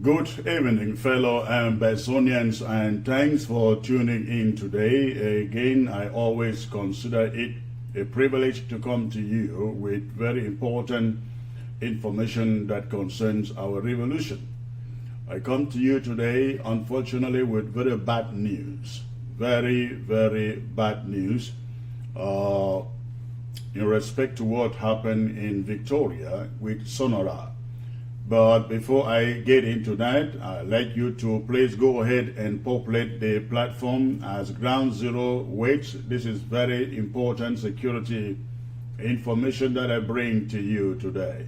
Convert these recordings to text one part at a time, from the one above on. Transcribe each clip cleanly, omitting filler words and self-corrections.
Good evening, fellow Ambazonians, and thanks for tuning in today. Again, I always consider it a privilege to come to you with very important information that concerns our revolution. I come to you today, unfortunately, with very bad news. Very, very bad news in respect to what happened in Victoria with Sonara. But before I get into that, I'd like you to please go ahead and populate the platform as Ground Zero waits. This is very important security information that I bring to you today.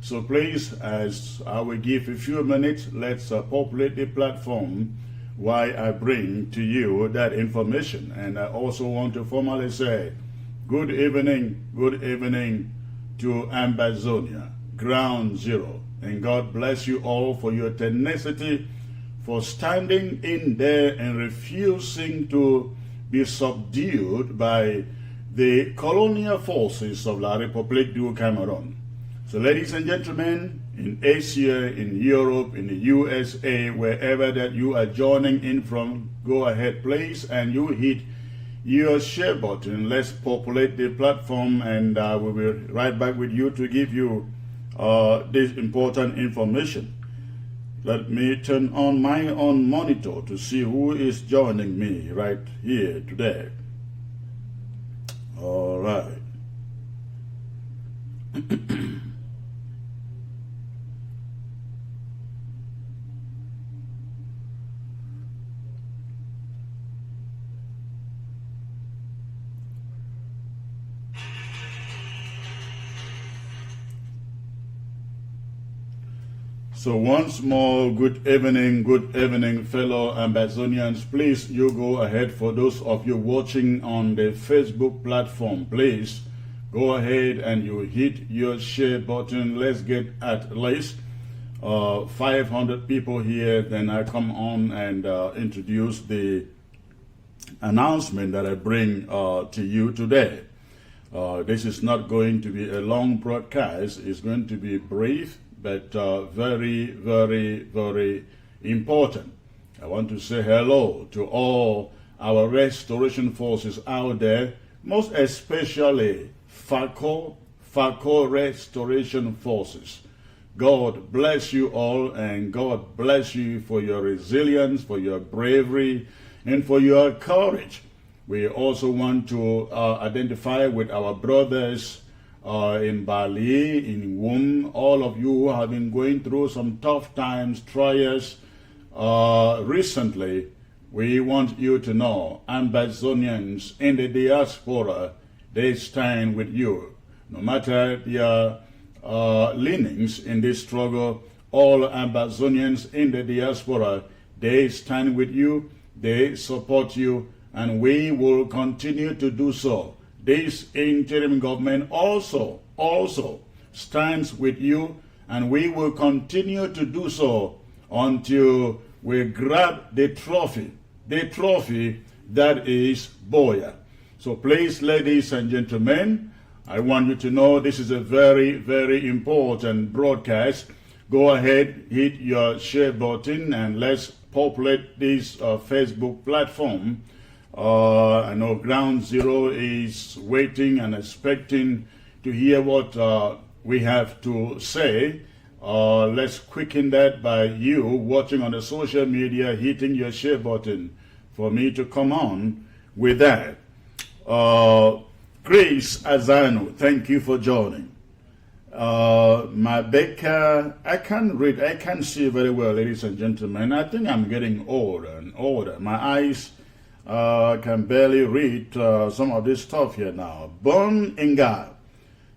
So please, as I will give a few minutes, let's populate the platform while I bring to you that information. And I also want to formally say, good evening to Ambazonia, Ground Zero. And God bless you all for your tenacity, for standing in there and refusing to be subdued by the colonial forces of La République du Cameroon. So ladies and gentlemen, in Asia, in Europe, in the USA, wherever that you are joining in from, go ahead please and you hit your share button. Let's populate the platform, and we'll be right back with you to give you this important information. Let me turn on my own monitor to see who is joining me right here today. All right. So once more, good evening, fellow Ambazonians. Please, you go ahead. For those of you watching on the Facebook platform, please go ahead and you hit your share button. Let's get at least 500 people here. Then I come on and introduce the announcement that I bring to you today. This is not going to be a long broadcast. It's going to be brief, but very, very, very important. I want to say hello to all our restoration forces out there, most especially FACO Restoration Forces. God bless you all, and God bless you for your resilience, for your bravery, and for your courage. We also want to identify with our brothers in Bali, in Womb, all of you who have been going through some tough times, trials recently. We want you to know, Ambazonians in the diaspora, they stand with you. No matter their leanings in this struggle, all Ambazonians in the diaspora, they stand with you, they support you, and we will continue to do so. This interim government also stands with you, and we will continue to do so until we grab the trophy that is Boya. So please, ladies and gentlemen, I want you to know this is a very, very important broadcast. Go ahead, hit your share button, and let's populate this Facebook platform. I know Ground Zero is waiting and expecting to hear what we have to say. Let's quicken that by you watching on the social media, hitting your share button for me to come on with that. Grace Azano, thank you for joining. Mabeka, I can't see very well, ladies and gentlemen. I think I'm getting older and older. My eyes can barely read some of this stuff here now. Bon Inga,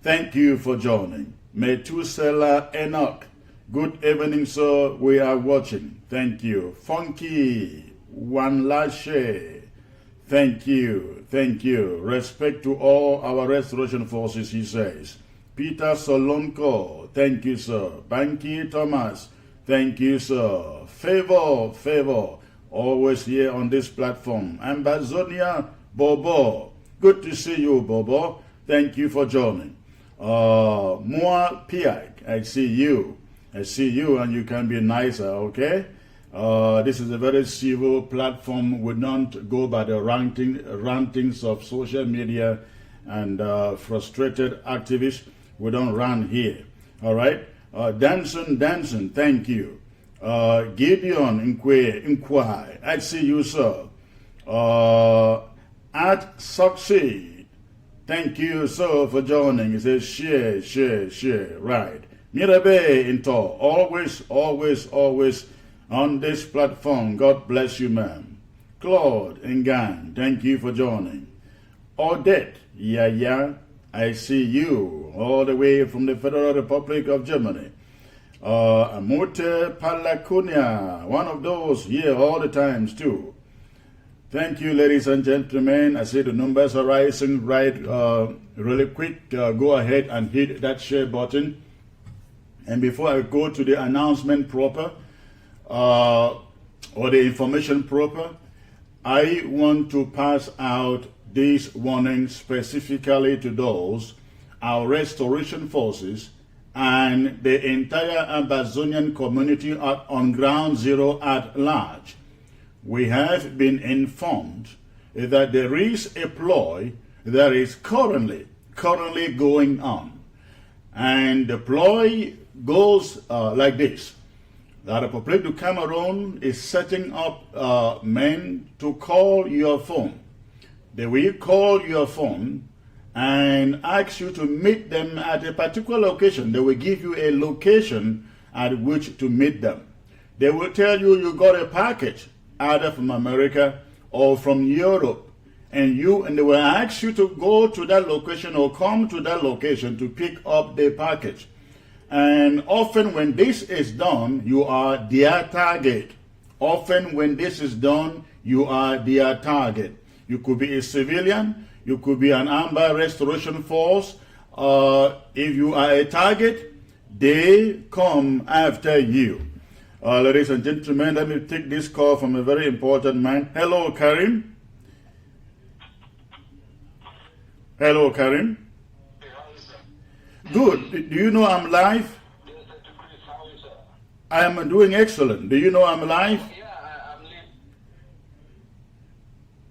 thank you for joining. Metusela Enoch, good evening, sir. We are watching. Thank you. Funky Wanlashe, thank you. Respect to all our restoration forces, he says. Peter Solonko, thank you, sir. Banky Thomas, thank you, sir. Favor. Always here on this platform. Ambazonia, Bobo. Good to see you, Bobo. Thank you for joining. Moa Piak, I see you. I see you, and you can be nicer, okay? This is a very civil platform. We don't go by the rantings of social media and frustrated activists. We don't run here, all right? Dancing, thank you. Gideon, inquire. I see you, sir. At Succeed, thank you, sir, for joining. He says, share, right. Mirabe into always on this platform. God bless you, ma'am. Claude and gang, thank you for joining. Odette, yeah, I see you all the way from the Federal Republic of Germany. Amute Palacunia, one of those here all the times too. Thank you, ladies and gentlemen. I see the numbers are rising right really quick. Go ahead and hit that share button. And before I go to the announcement proper, or the information proper, I want to pass out this warning specifically to those, our restoration forces, and the entire Ambazonian community on ground zero at large. We have been informed that there is a ploy that is currently going on. And the ploy goes like this. The Republic of Cameroon is setting up men to call your phone. They will call your phone and ask you to meet them at a particular location. They will give you a location at which to meet them. They will tell you you got a package either from America or from Europe, and they will ask you to go to that location or come to that location to pick up the package. And often when this is done, you are their target. Often when this is done, you are their target. You could be a civilian, you could be an Amber Restoration Force. If you are a target, they come after you. Ladies and gentlemen, let me take this call from a very important man. Hello, Karim. Hello, Karim. Good. Do you know I'm live? I am doing excellent. Do you know I'm live? Yeah, I'm live.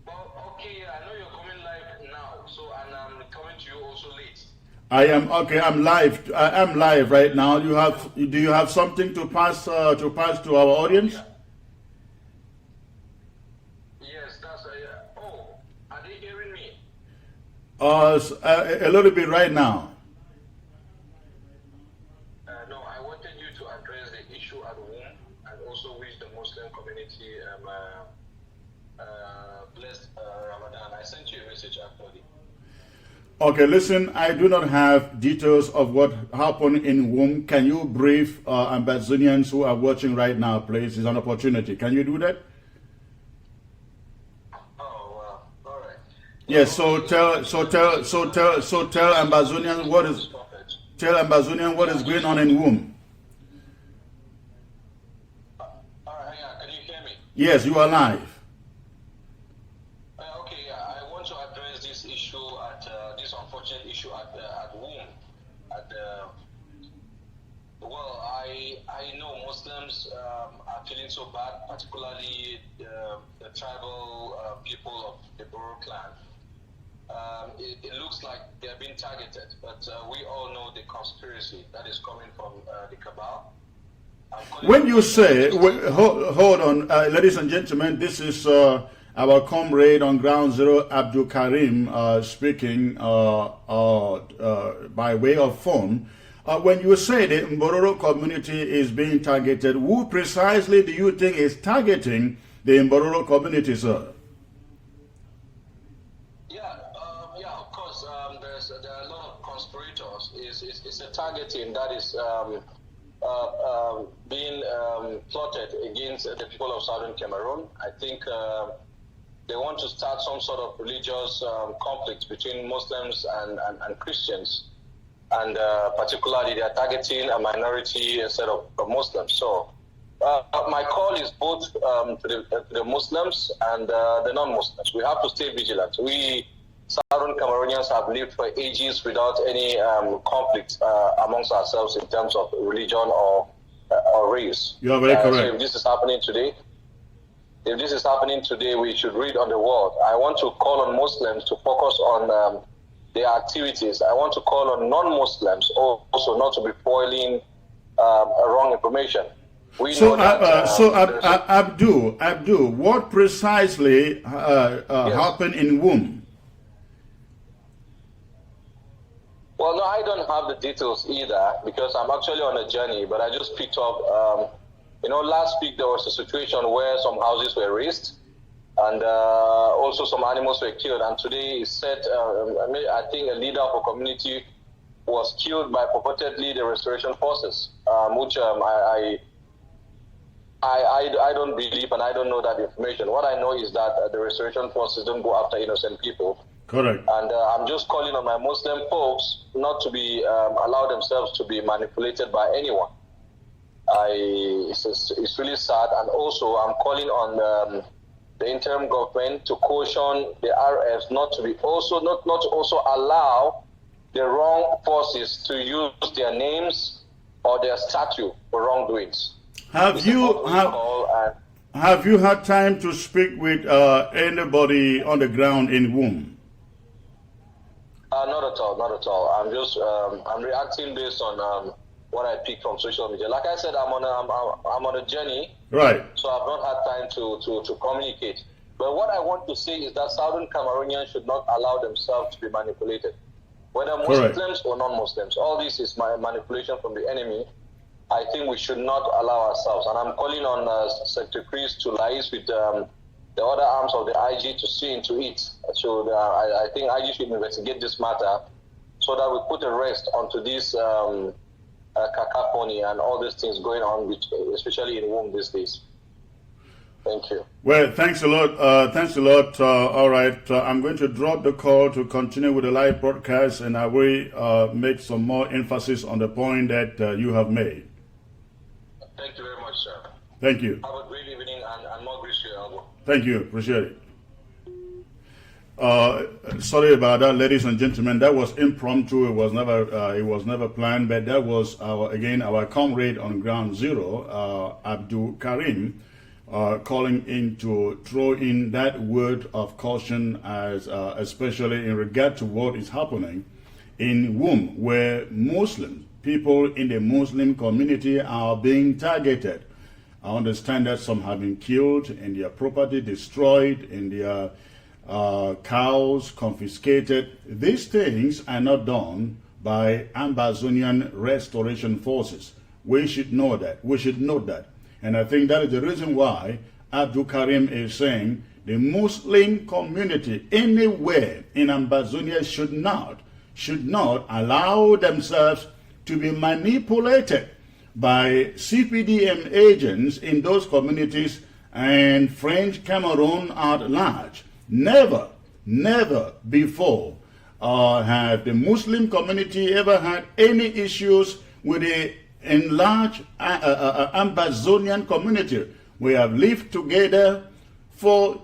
Well, okay, I know you're coming live now, so and I'm coming to you also late. I am okay. I'm live. I am live right now. Do you have something to pass to our audience? Yeah. Yes, that's oh, are they hearing me? A little bit right now. No, I wanted you to address the issue at home and also wish the Muslim community blessed Ramadan. I sent you a message actually. Okay, listen, I do not have details of what happened in Womb. Can you brief Ambazonians who are watching right now, please? It's an opportunity. Can you do that? Oh, all right. Yes. So tell Ambazonians what is going on in Womb. All right, yeah. Can you hear me? Yes, you are live. Okay, yeah. I want to address this issue this unfortunate issue at womb. Well, I know Muslims are feeling so bad, particularly the tribal people of the Boro clan. It looks like they're being targeted, but we all know the conspiracy that is coming from the cabal. When you say, hold on, ladies and gentlemen, this is our comrade on Ground Zero, Abdul Karim, speaking by way of phone. When you say the Mbororo community is being targeted, who precisely do you think is targeting the Mbororo community, sir? Yeah, of course. There are a lot of conspirators. It's a targeting that is being plotted against the people of Southern Cameroon. I think they want to start some sort of religious conflict between Muslims and Christians. And particularly they are targeting a minority instead of Muslims. So my call is both to the Muslims and the non-Muslims. We have to stay vigilant. We Southern Cameroonians have lived for ages without any conflict amongst ourselves in terms of religion or or race. You are very correct. So if this is happening today, we should read on the word. I want to call on Muslims to focus on their activities. I want to call on non-Muslims also not to be foiling wrong information. Abdul, what precisely happened in Womb? Well, no, I don't have the details either because I'm actually on a journey, but I just picked up, last week there was a situation where some houses were razed and also some animals were killed. And today is said, I think a leader of a community was killed by purportedly the restoration forces, which I don't believe and I don't know that information. What I know is that the restoration forces don't go after innocent people. Correct. And I'm just calling on my Muslim folks not to be allow themselves to be manipulated by anyone. It's really sad. And also I'm calling on the interim government to caution the RFs not to allow the wrong forces to use their names or their statue for wrongdoings. Have you had time to speak with anybody on the ground in Womb? Not at all. I'm just I'm reacting based on what I picked from social media. Like I said, I'm on a journey. Right. So I've not had time to communicate. But what I want to say is that Southern Cameroonians should not allow themselves to be manipulated, whether Muslims or non-Muslims. All this is manipulation from the enemy. I think we should not allow ourselves. And I'm calling on Secretary Chris to liaise with the other arms of the IG to see into it. So I think IG should investigate this matter so that we put a rest onto this cacophony and all these things going on, especially in Womb these days. Thank you. Well, thanks a lot. All right. I'm going to drop the call to continue with the live broadcast, and I will make some more emphasis on the point that you have made. Thank you very much, sir. Thank you. Have a great evening and more grace to your elbow. Thank you. Appreciate it. Sorry about that, ladies and gentlemen. That was impromptu. It was never planned. But that was our comrade on Ground Zero, Abdul Karim, calling in to throw in that word of caution, as especially in regard to what is happening in Womb, where Muslims, people in the Muslim community, are being targeted. I understand that some have been killed and their property destroyed and their cows confiscated. These things are not done by Ambazonian restoration forces. We should know that. We should note that. And I think that is the reason why Abdul Karim is saying the Muslim community anywhere in Ambazonia should not allow themselves to be manipulated by CPDM agents in those communities and French Cameroon at large. Never before have the Muslim community ever had any issues with the enlarged Ambazonian community. We have lived together for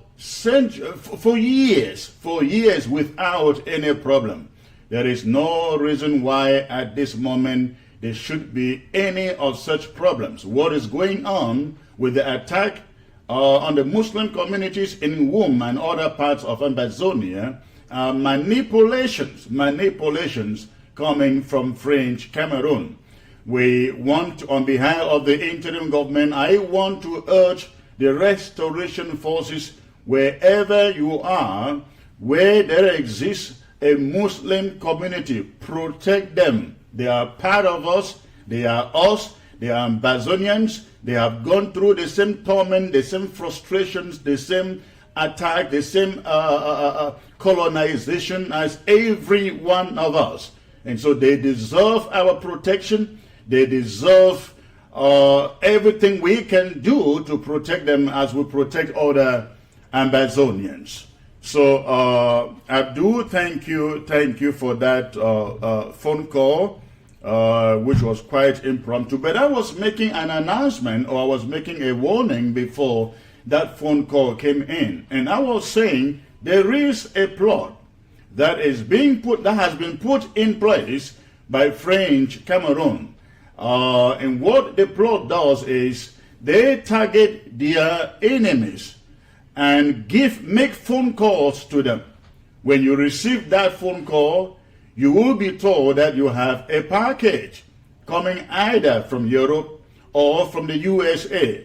years without any problem. There is no reason why at this moment there should be any of such problems. What is going on with the attack on the Muslim communities in Womb and other parts of Ambazonia are manipulations coming from French Cameroon. We want, on behalf of the interim government, I want to urge the restoration forces wherever you are, where there exists a Muslim community, protect them. They are part of us. They are us. They are Ambazonians. They have gone through the same torment, the same frustrations, the same attack, the same colonization as every one of us. And so they deserve our protection. They deserve everything we can do to protect them as we protect other Ambazonians. So, Abdul, thank you for that phone call, which was quite impromptu. But I was making an announcement, or I was making a warning before that phone call came in, and I was saying there is a plot that has been put in place by French Cameroon And what the plot does is they target their enemies and make phone calls to them. When you receive that phone call, you will be told that you have a package coming either from Europe or from the USA.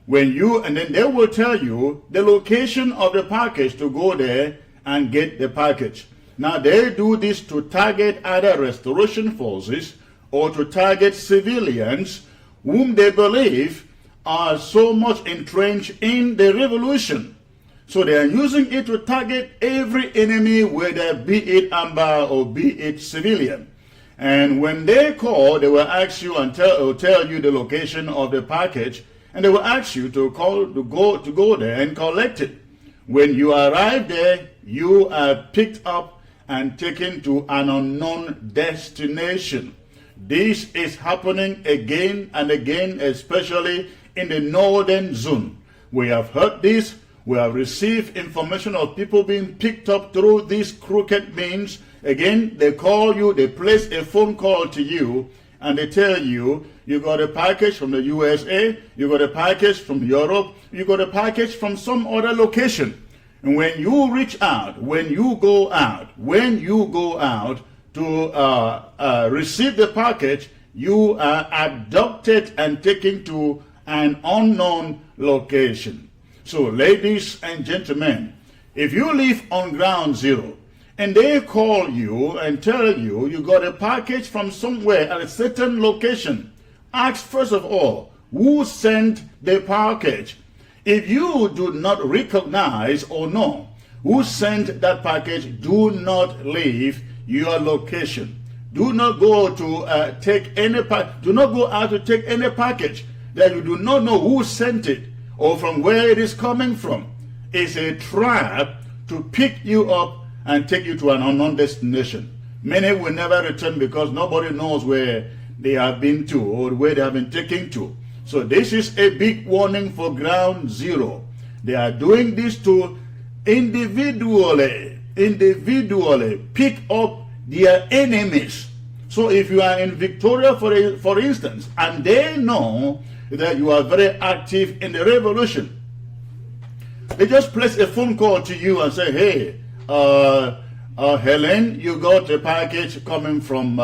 And then they will tell you the location of the package to go there and get the package. Now they do this to target either restoration forces or to target civilians whom they believe are so much entrenched in the revolution. So they are using it to target every enemy, whether be it Amba or be it civilian. And when they call, they will ask you and tell you the location of the package, and they will ask you to go there and collect it. When you arrive there, you are picked up and taken to an unknown destination. This is happening again and again, especially in the northern zone. We have heard this. We have received information of people being picked up through these crooked means. Again, they call you, they place a phone call to you, and they tell you, you got a package from the USA, you got a package from Europe, you got a package from some other location. And when you reach out, when you go out to receive the package, you are abducted and taken to an unknown location. So, ladies and gentlemen, if you live on ground zero and they call you and tell you you got a package from somewhere at a certain location, ask first of all, who sent the package? If you do not recognize or know who sent that package, do not leave your location. Do not go to take any do not go out to take any package that you do not know who sent it or from where it is coming from. It's a trap to pick you up and take you to an unknown destination. Many will never return because nobody knows where they have been to or where they have been taken to. So this is a big warning for ground zero. They are doing this to individually pick up their enemies. So if you are in Victoria, for instance, and they know that you are very active in the revolution, they just place a phone call to you and say, hey, Helen, you got a package coming from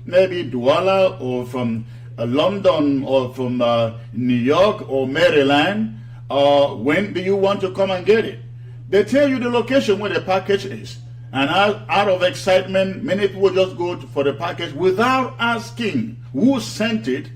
maybe Douala or from London or from New York or Maryland. When do you want to come and get it? They tell you the location where the package is. And out of excitement, many people just go for the package without asking who sent it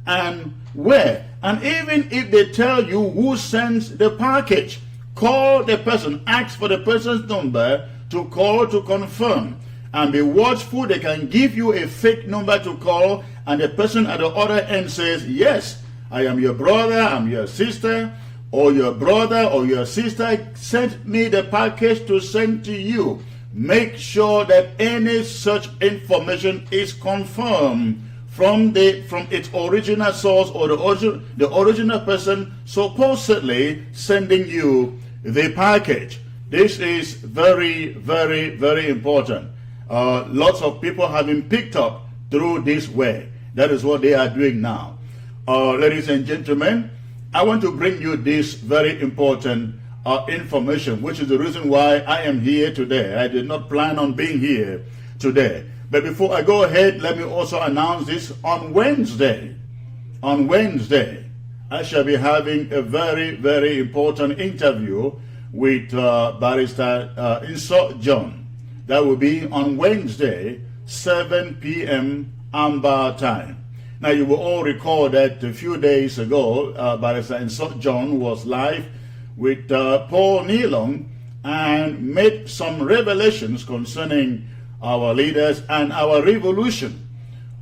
and where. And even if they tell you who sends the package, call the person, ask for the person's number to call to confirm. And be watchful, they can give you a fake number to call, and the person at the other end says, yes, I am your brother, I'm your sister, or your brother or your sister sent me the package to send to you. Make sure that any such information is confirmed from its original source or the original person supposedly sending you the package. This is very, very, very important. Lots of people have been picked up through this way. That is what they are doing now. Ladies and gentlemen, I want to bring you this very important information, which is the reason why I am here today. I did not plan on being here today. But before I go ahead, let me also announce this. On Wednesday, I shall be having a very, very important interview with Barrister Insult John. That will be on Wednesday, 7 p.m. Amba time. Now, you will all recall that a few days ago, Barrister Insult John was live with Paul Nilong and made some revelations concerning our leaders and our revolution.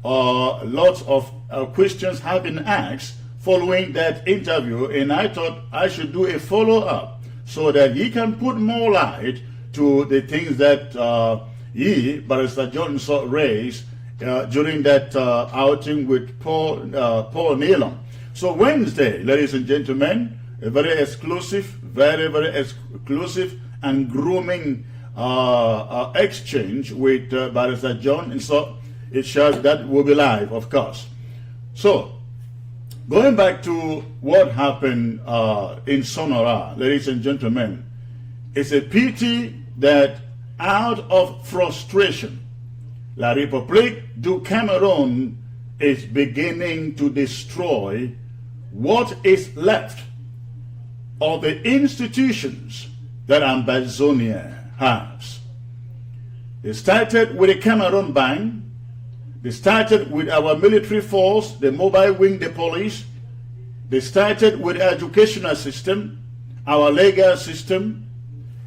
Lots of questions have been asked following that interview, and I thought I should do a follow-up so that he can put more light to the things that Barrister John raised during that outing with Paul Nilong. So Wednesday, ladies and gentlemen, a very exclusive, very, very exclusive and grooming exchange with Barrister John. And so that will be live, of course. So, going back to what happened in Sonara, ladies and gentlemen, it's a pity that out of frustration, La République du Cameroon is beginning to destroy what is left of the institutions that Ambazonia has. They started with the Cameroon Bank. They started with our military force, the mobile wing, the police. They started with the educational system, our legal system.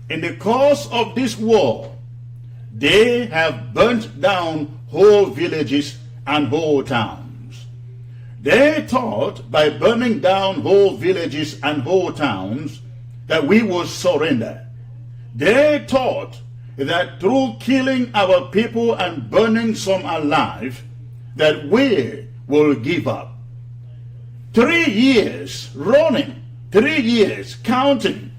In the course of this war, they have burnt down whole villages and whole towns. They thought by burning down whole villages and whole towns that we would surrender. They thought that through killing our people and burning some alive, that we will give up. 3 years running, 3 years counting,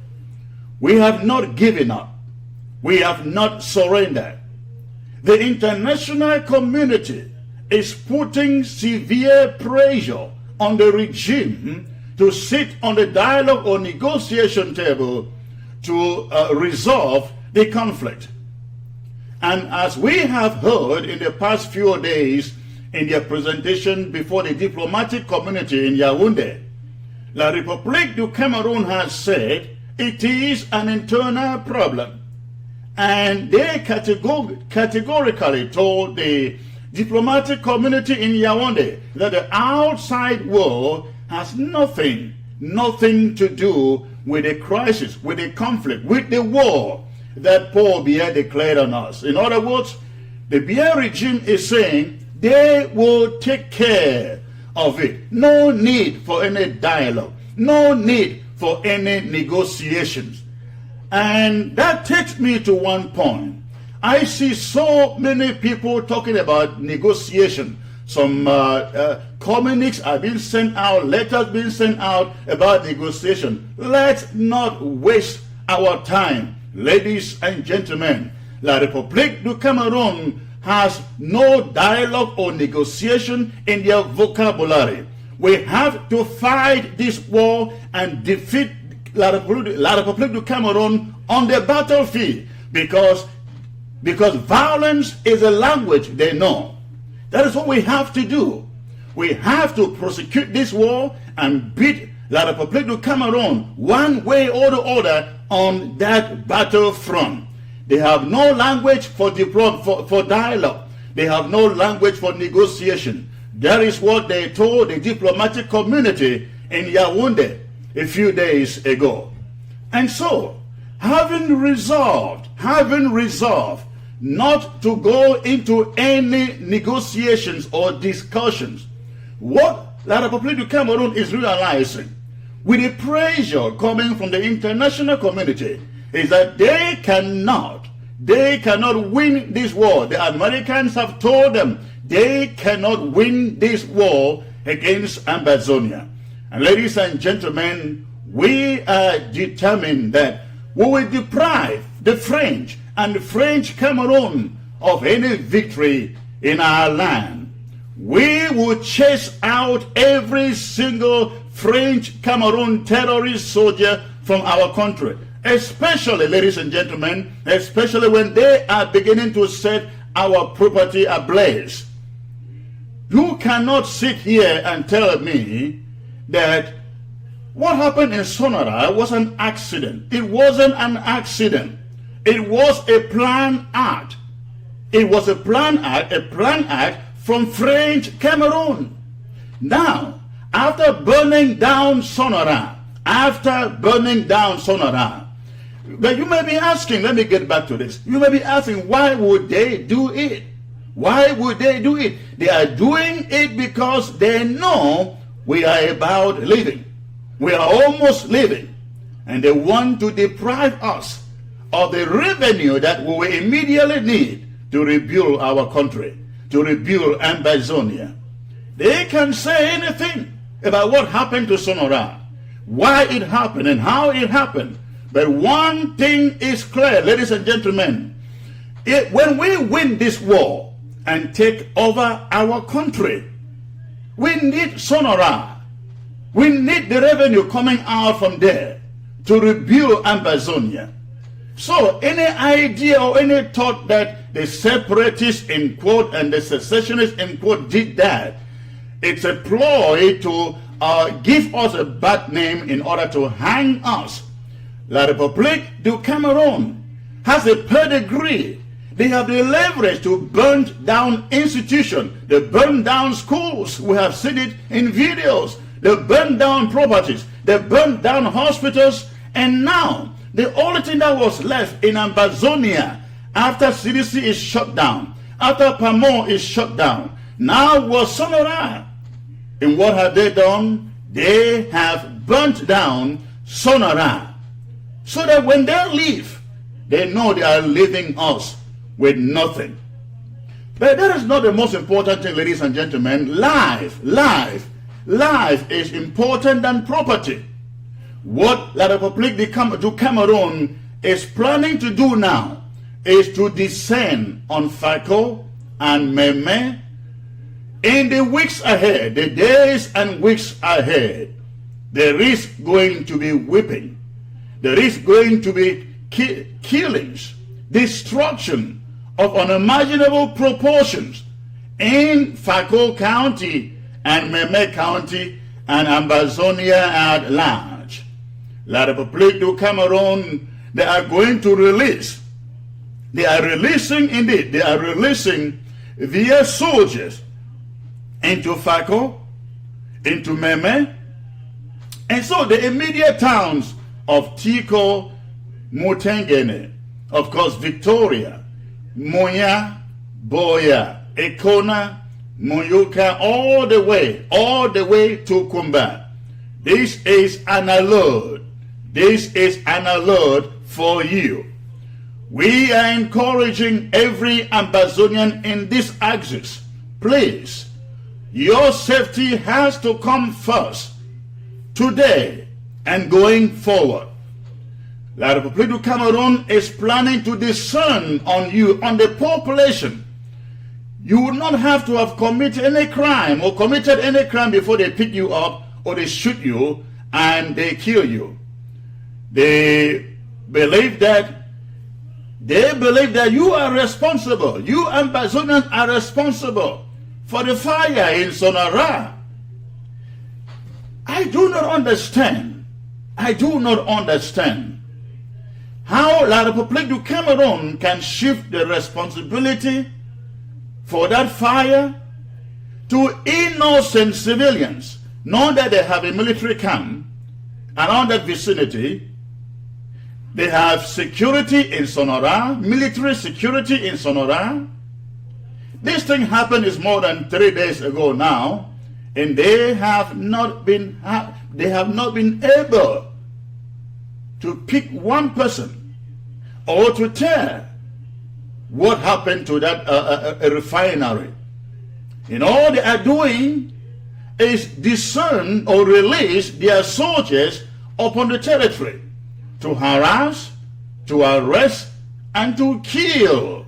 we have not given up. We have not surrendered. The international community is putting severe pressure on the regime to sit on the dialogue or negotiation table to resolve the conflict. And as we have heard in the past few days in their presentation before the diplomatic community in Yaoundé, La République du Cameroon has said it is an internal problem. And they categorically told the diplomatic community in Yaoundé that the outside world has nothing to do with the crisis, with the conflict, with the war that Paul Biya declared on us. In other words, the Biya regime is saying they will take care of it. No need for any dialogue. No need for any negotiations. And that takes me to one point. I see so many people talking about negotiation. Some communiques are being sent out, letters being sent out about negotiation. Let's not waste our time. Ladies and gentlemen, La République du Cameroon has no dialogue or negotiation in their vocabulary. We have to fight this war and defeat La République du Cameroon on the battlefield because violence is a language they know. That is what we have to do. We have to prosecute this war and beat La République du Cameroon one way or the other on that battlefront. They have no language for dialogue. They have no language for negotiation. That is what they told the diplomatic community in Yaoundé a few days ago. And so, having resolved not to go into any negotiations or discussions, what La République du Cameroon is realizing with the pressure coming from the international community is that they cannot win this war. The Americans have told them they cannot win this war against Ambazonia. And ladies and gentlemen, we are determined that we will deprive the French and the French Cameroon of any victory in our land. We will chase out every single French Cameroon terrorist soldier from our country. Especially, ladies and gentlemen, especially when they are beginning to set our property ablaze. You cannot sit here and tell me that what happened in Sonara was an accident. It wasn't an accident. It was a planned act. It was a planned act from French Cameroon. Now, after burning down Sonara, but you may be asking, let me get back to this. You may be asking, why would they do it? Why would they do it? They are doing it because they know we are about leaving. We are almost leaving. And they want to deprive us of the revenue that we will immediately need to rebuild our country, to rebuild Ambazonia. They can say anything about what happened to Sonora, why it happened and how it happened. But one thing is clear, ladies and gentlemen. When we win this war and take over our country, We need Sonara. We need the revenue coming out from there to rebuild Ambazonia. So any idea or any thought that the separatists in quote and the secessionists in quote did that, it's a ploy to give us a bad name in order to hang us. La République du Cameroon has a pedigree. They have the leverage to burn down institutions. They burn down schools. We have seen it in videos. They burn down properties. They burn down hospitals. And now, the only thing that was left in Ambazonia after CDC is shut down, after PAMO is shut down, now was Sonara. And what have they done? They have burnt down Sonara. So that when they leave, they know they are leaving us with nothing. But that is not the most important thing, ladies and gentlemen. Life is important than property. What La République du Cameroon is planning to do now is to descend on Fako and Meme in the weeks ahead, the days and weeks ahead. There is going to be whipping. There is going to be killings, destruction of unimaginable proportions in Fako County and Meme County and Ambazonia at large. La République du Cameroon, they are going to release. They are releasing their soldiers into Fako, into Meme, and so the immediate towns of Tiko, Mutengene, of course Victoria, Moya, Boya, Ekona, Moyuka, all the way to Kumba. This is an alert. This is an alert for you. We are encouraging every Ambazonian in this axis. Please, your safety has to come first, today and going forward. La République du Cameroon is planning to discern on you, on the population. You will not have to have committed any crime or committed any crime before they pick you up or they shoot you and they kill you. They believe that you are responsible. You Ambazonians are responsible for the fire in Sonara. I do not understand how La République du Cameroon can shift the responsibility for that fire to innocent civilians, knowing that they have a military camp around that vicinity. They have security in Sonara, military security in Sonara. This thing happened is more than 3 days ago now, and they have not been able to pick one person or to tell what happened to that refinery. And all they are doing is discern or release their soldiers upon the territory to harass, to arrest, and to kill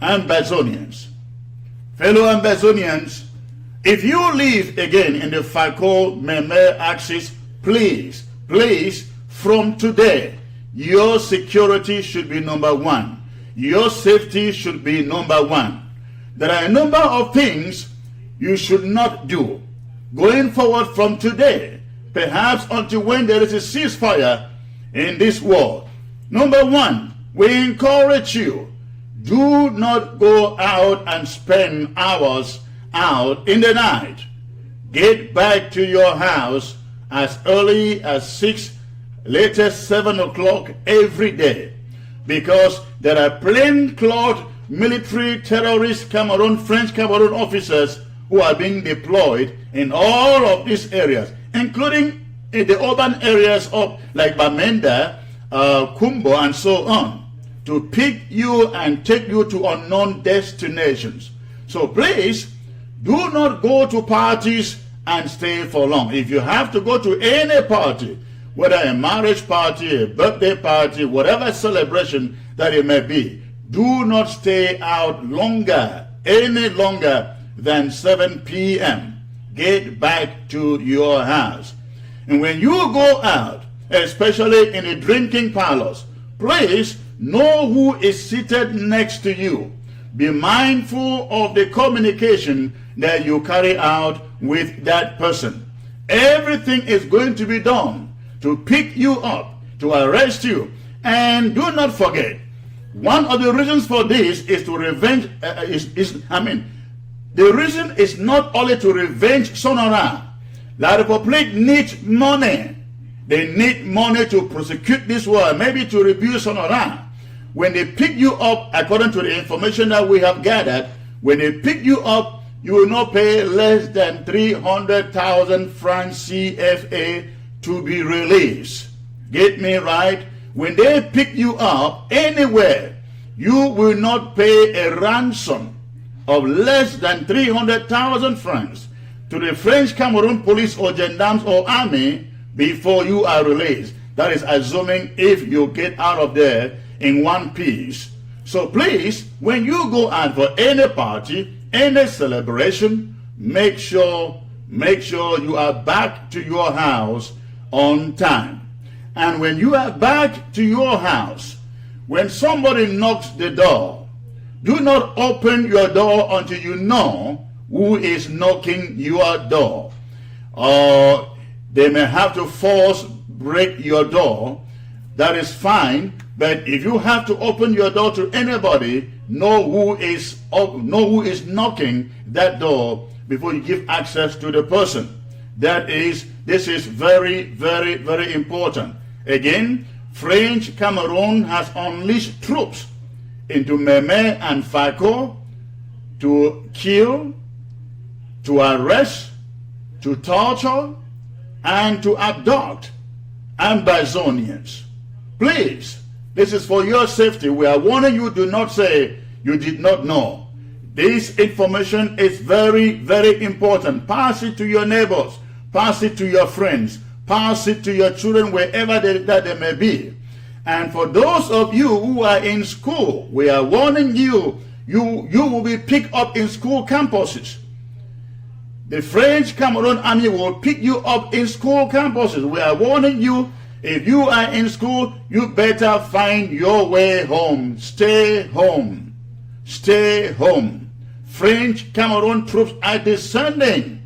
Ambazonians. Fellow Ambazonians, if you live again in the Fako Meme axis, please, from today, your security should be number one. Your safety should be number one. There are a number of things you should not do going forward from today, perhaps until when there is a ceasefire in this world. Number one, we encourage you, do not go out and spend hours out in the night. Get back to your house as early as 6, latest 7 o'clock every day, because there are plainclothes military terrorist French Cameroon officers who are being deployed in all of these areas, including in the urban areas of like Bamenda, Kumbo, and so on, to pick you and take you to unknown destinations. So please, do not go to parties and stay for long. If you have to go to any party, whether a marriage party, a birthday party, whatever celebration that it may be, do not stay out any longer than 7 p.m. get back to your house. And when you go out, especially in the drinking parlors, please know who is seated next to you. Be mindful of the communication that you carry out with that person. Everything is going to be done to pick you up, to arrest you. And do not forget, one of the reasons for this is to revenge, the reason is not only to revenge Sonara. La Republic needs money. They need money to prosecute this war, maybe to review Sonara. When they pick you up, according to the information that we have gathered, when they pick you up, you will not pay less than 300,000 francs CFA to be released. Get me right? When they pick you up anywhere, you will not pay a ransom of less than 300,000 francs to the French Cameroon police or gendarmes or army before you are released. That is assuming if you get out of there in one piece. So please, when you go out for any party, any celebration, make sure you are back to your house on time. And when you are back to your house, when somebody knocks the door, do not open your door until you know who is knocking your door. Or they may have to force break your door. That is fine. But if you have to open your door to anybody, know who is knocking that door before you give access to the person. This is very, very, very important. Again, French Cameroon has unleashed troops into Meme and Fako to kill, to arrest, to torture, and to abduct Ambazonians. Please, this is for your safety. We are warning you, do not say you did not know. This information is very, very important. Pass it to your neighbors. Pass it to your friends. Pass it to your children wherever that they may be. And for those of you who are in school, we are warning you, you will be picked up in school campuses. The French Cameroon Army will pick you up in school campuses. We are warning you, if you are in school, you better find your way home. Stay home. Stay home. French Cameroon troops are descending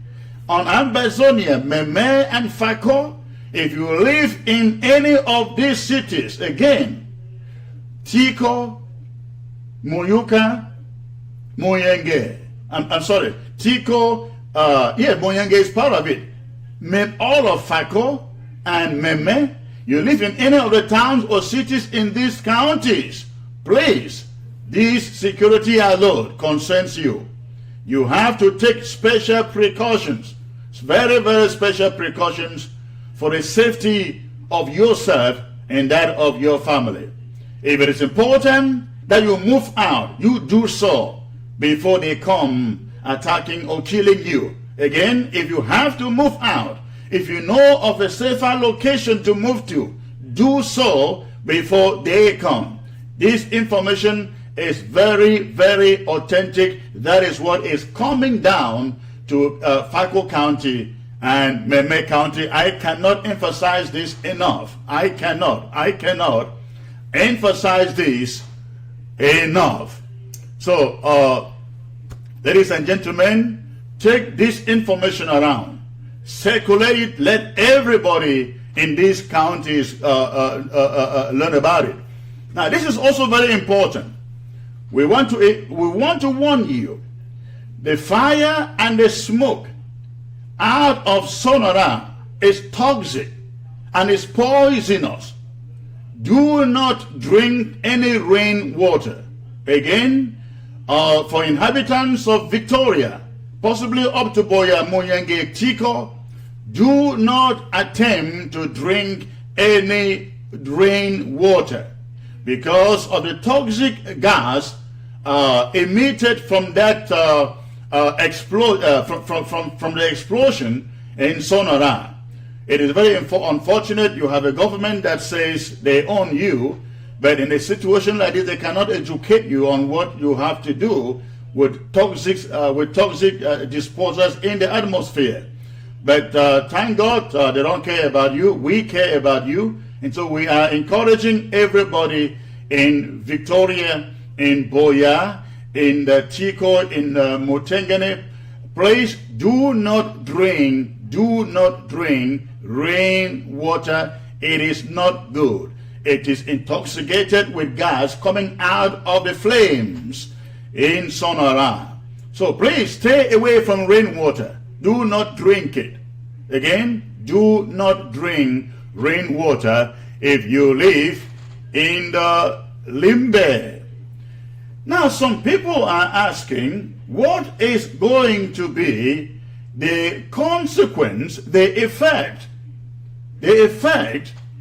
on Ambazonia, Meme, and Fako. If you live in any of these cities, again, Tiko, Muyuka, Muyenge. I'm sorry, Tiko, Muyenge is part of it. All of Fako and Meme, you live in any of the towns or cities in these counties, please, this security alert concerns you. You have to take special precautions, very, very special precautions for the safety of yourself and that of your family. If it is important that you move out, you do so before they come attacking or killing you. Again, if you have to move out, if you know of a safer location to move to, do so before they come. This information is very, very authentic. That is what is coming down to Fako County and Meme County. I cannot emphasize this enough. I cannot emphasize this enough. So, ladies and gentlemen, take this information around. Circulate it. Let everybody in these counties learn about it. Now, this is also very important. We want to warn you. The fire and the smoke out of Sonara is toxic and is poisonous. Do not drink any rainwater. Again, for inhabitants of Victoria, possibly up to Boya, Moyenge, Tiko, do not attempt to drink any rainwater because of the toxic gas emitted from that from the explosion in Sonara. It is very unfortunate. You have a government that says they own you, but in a situation like this, they cannot educate you on what you have to do with toxic disposers in the atmosphere. But thank God they don't care about you. We care about you. And so we are encouraging everybody in Victoria, in Boya, in the Chico, in Mutengene, please do not drink rainwater. It is not good. It is intoxicated with gas coming out of the flames in Sonara. So please stay away from rainwater. Do not drink it. Again, do not drink rainwater if you live in the Limbe. Now, some people are asking, what is going to be the consequence, the effect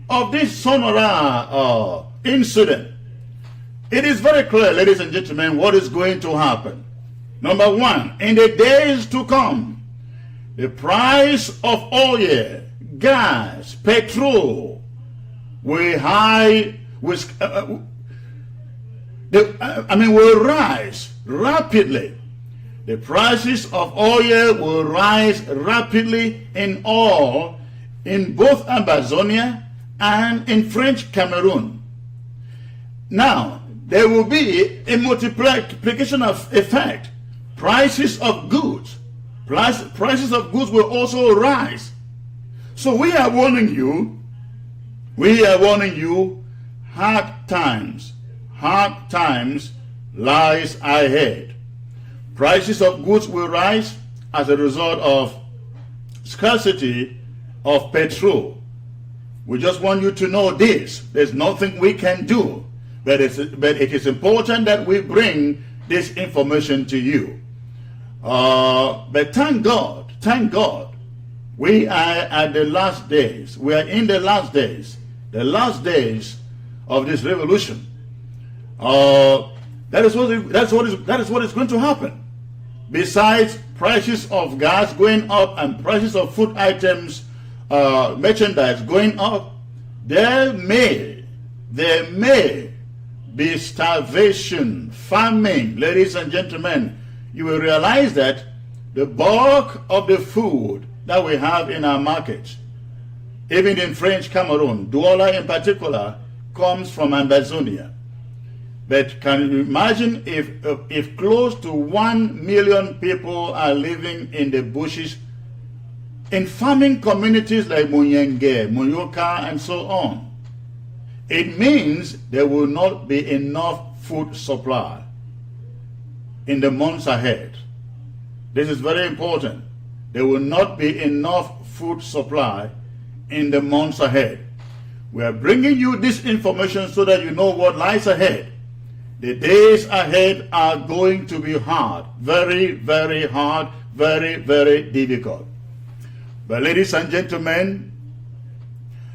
of this Sonara incident? It is very clear, ladies and gentlemen, what is going to happen. Number one, in the days to come, the price of oil, gas, petrol will rise rapidly. The prices of oil will rise rapidly in both Ambazonia and in French Cameroon. Now, there will be a multiplication of effect. Prices of goods will also rise. So we are warning you, hard times lies ahead. Prices of goods will rise as a result of scarcity of petrol. We just want you to know this. There's nothing we can do, but it is important that we bring this information to you. But thank God, we are at the last days. We are in the last days of this revolution. That is what is going to happen. Besides prices of gas going up and prices of food items, merchandise going up, there may be starvation, famine. Ladies and gentlemen, you will realize that the bulk of the food that we have in our markets, even in French Cameroon, Douala in particular, comes from Ambazonia. But can you imagine if close to 1 million people are living in the bushes, in farming communities like Munyenge, Munyoka, and so on? It means there will not be enough food supply in the months ahead. This is very important. There will not be enough food supply in the months ahead. We are bringing you this information so that you know what lies ahead. The days ahead are going to be hard, very, very hard, very, very difficult. But ladies and gentlemen,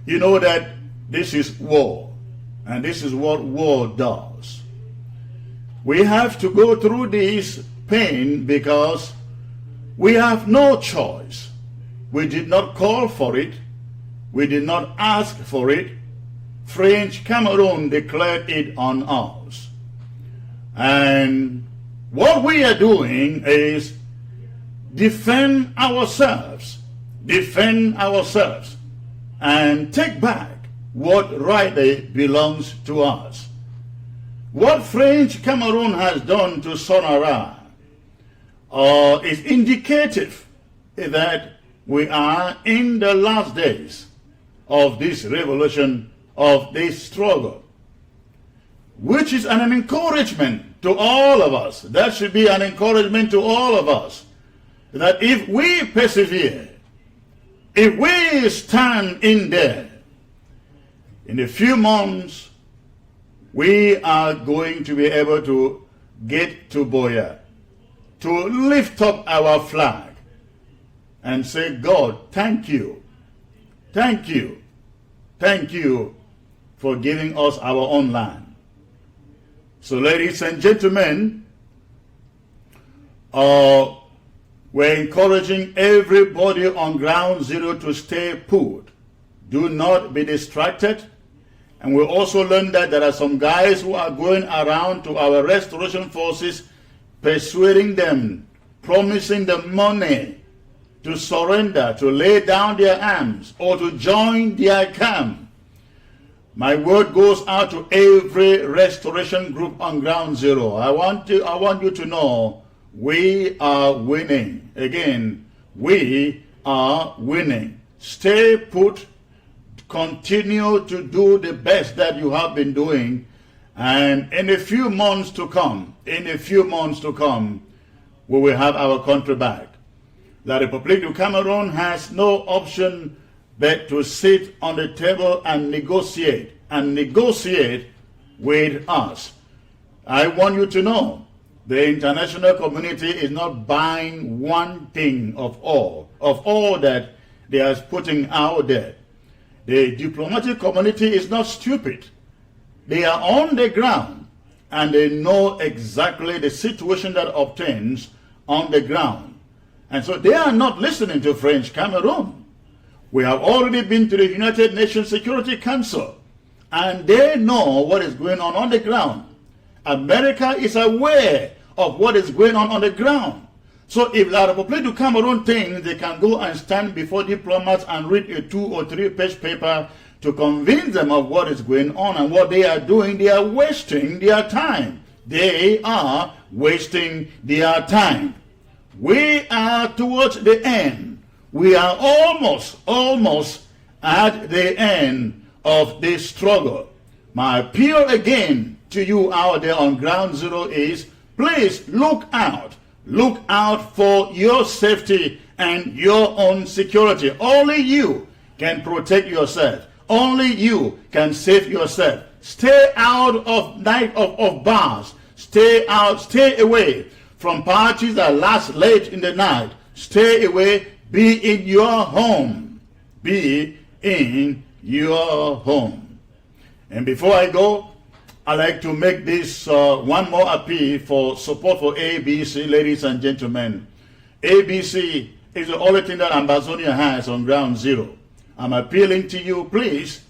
you know that this is war, and this is what war does. We have to go through this pain because we have no choice. We did not call for it. We did not ask for it. French Cameroon declared it on us. And what we are doing is defend ourselves, and take back what rightly belongs to us. What French Cameroon has done to Sonara is indicative that we are in the last days of this revolution, of this struggle, which is an encouragement to all of us. That should be an encouragement to all of us, that if we persevere, if we stand in there, in a few months, we are going to be able to get to Boya, to lift up our flag and say, God, thank you. Thank you. Thank you for giving us our own land. So ladies and gentlemen, we're encouraging everybody on ground zero to stay put. Do not be distracted. And we also learned that there are some guys who are going around to our restoration forces persuading them, promising them money to surrender, to lay down their arms, or to join their camp. My word goes out to every restoration group on Ground Zero. I want you to know we are winning. Again, we are winning. Stay put. Continue to do the best that you have been doing. And in a few months to come, we will have our country back. The Republic of Cameroon has no option but to sit on the table and negotiate with us. I want you to know the international community is not buying one thing of all that they are putting out there. The diplomatic community is not stupid. They are on the ground and they know exactly the situation that obtains on the ground. And so they are not listening to French Cameroon. We have already been to the United Nations Security Council and they know what is going on the ground. America is aware of what is going on the ground. So if the Republic of Cameroon thinks they can go and stand before diplomats and read a 2 or 3 page paper to convince them of what is going on and what they are doing, they are wasting their time. They are wasting their time. We are towards the end. We are almost at the end of this struggle. My appeal again to you out there on Ground Zero is, please look out. Look out for your safety and your own security. Only you can protect yourself. Only you can save yourself. Stay out of bars. Stay away from parties that last late in the night. Stay away. Be in your home. Be in your home. And before I go, I'd like to make this one more appeal for support for ABC, ladies and gentlemen. ABC is the only thing that Ambazonians has on Ground Zero. I'm appealing to you, please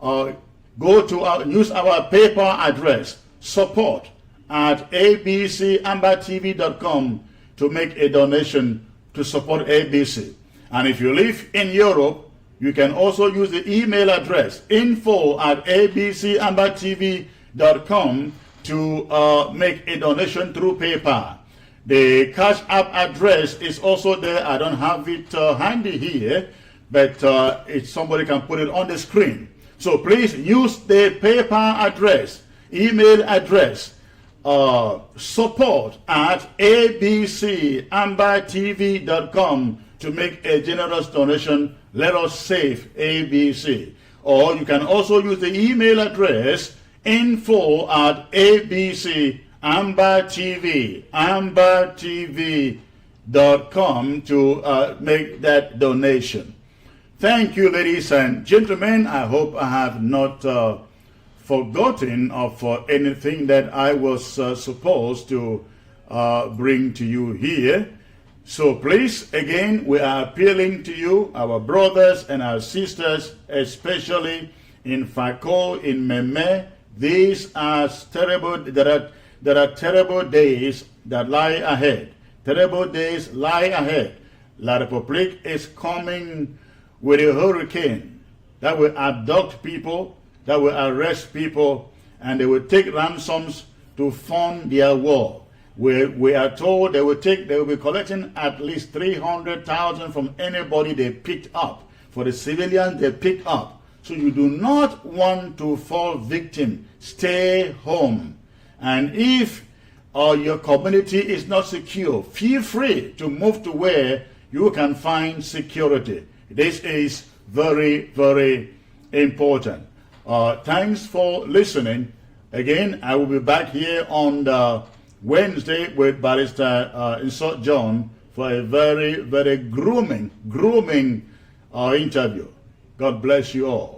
use our PayPal address, support at abcambertv.com to make a donation to support ABC. And if you live in Europe, you can also use the email address info@abcambertv.com to make a donation through PayPal. The Cash App address is also there. I don't have it handy here, but if somebody can put it on the screen. So please use the PayPal address, email address, support at abcambertv.com to make a generous donation. Let us save ABC. Or you can also use the email address info@abcambertv.com to make that donation. Thank you, ladies and gentlemen. I hope I have not forgotten of anything that I was supposed to bring to you here. So please, again, we are appealing to you, our brothers and our sisters, especially in Fako, in Meme. These are terrible. There are terrible days that lie ahead. Terrible days lie ahead. La Republique is coming with a hurricane that will abduct people, that will arrest people, and they will take ransoms to fund their war. We are told they will be collecting at least 300,000 from anybody they picked up, for the civilians they picked up. So you do not want to fall victim. Stay home. And if your community is not secure, feel free to move to where you can find security. This is very, very important. Thanks for listening. Again, I will be back here on Wednesday with Barrister Insult John for a very, very grooming interview. God bless you all.